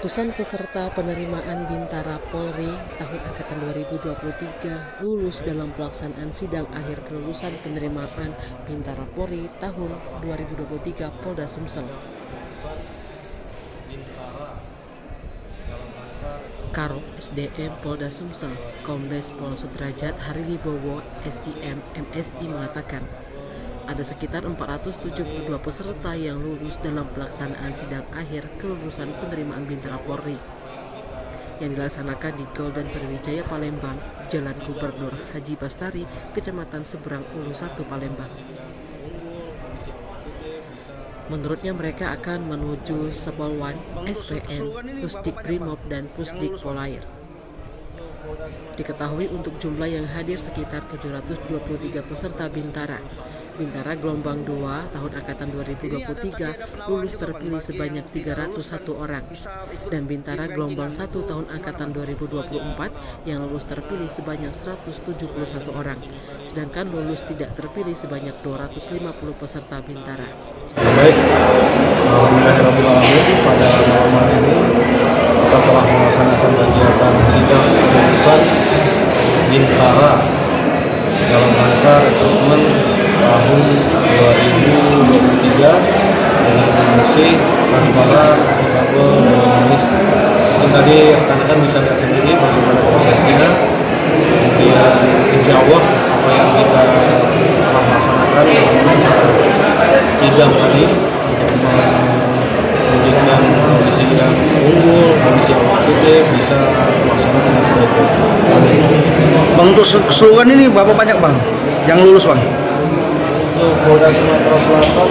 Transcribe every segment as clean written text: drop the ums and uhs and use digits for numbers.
Ratusan peserta penerimaan Bintara Polri tahun angkatan 2023 lulus dalam pelaksanaan sidang akhir kelulusan penerimaan Bintara Polri tahun 2023 Polda Sumsel. Karo SDM Polda Sumsel, Kombes Pol Sudrajat Hariwibowo SIM MSI mengatakan, ada sekitar 472 peserta yang lulus dalam pelaksanaan sidang akhir kelulusan penerimaan Bintara Polri yang dilaksanakan di Golden Sriwijaya Palembang, Jalan Gubernur Haji Bastari, Kecamatan Seberang Ulu 1 Palembang. Menurutnya mereka akan menuju Sepolwan, SPN, Pusdik Brimob, dan Pusdik Polair. Diketahui untuk jumlah yang hadir sekitar 723 peserta Bintara. Bintara gelombang 2 tahun angkatan 2023 lulus terpilih sebanyak 301 orang dan Bintara gelombang 1 tahun angkatan 2024 yang lulus terpilih sebanyak 171 orang, sedangkan lulus tidak terpilih sebanyak 250 peserta Bintara. Baik, alhamdulillahirrahmanirrahim, pada malam hari ini kita telah melaksanakan kegiatan sidang kelulusan Bintara dalam rangka rekrutmen tahun 2023 dengan fungsi transparan, akuntabel, dan humanis. Mungkin tadi rekan-rekan bisa lihat sendiri bagaimana prosesnya. Kemudian insya Allah apa yang kita telah laksanakan sidang tadi untuk mewujudkan kondisi yang unggul, kondisi yang positif bisa melaksanakan dengan sebaik-baiknya. Bang, untuk keseluruhan ini berapa banyak bang yang lulus bang? Untuk Polda Sumatera Selatan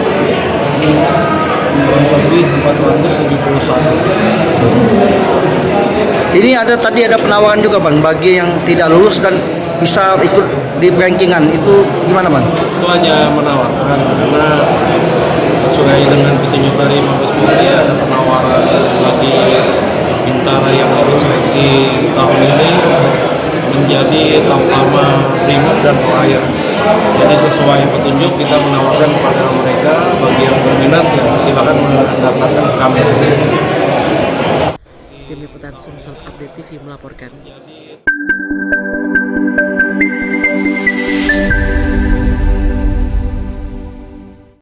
kurang lebih 471. Ini tadi ada penawaran juga bang bagi yang tidak lulus dan bisa ikut di rankingan, itu gimana bang? Itu hanya menawarkan karena sesuai dengan petunjuk dari Mabes Polri ada penawaran bagi Bintara yang lolos seleksi tahun ini menjadi Tamtama Brimob dan Polair. Jadi sesuai petunjuk kita menawarkan kepada mereka bagi yang berminat ya silakan mendaftarkan ke kami. Tim Liputan Sumsel Update TV melaporkan.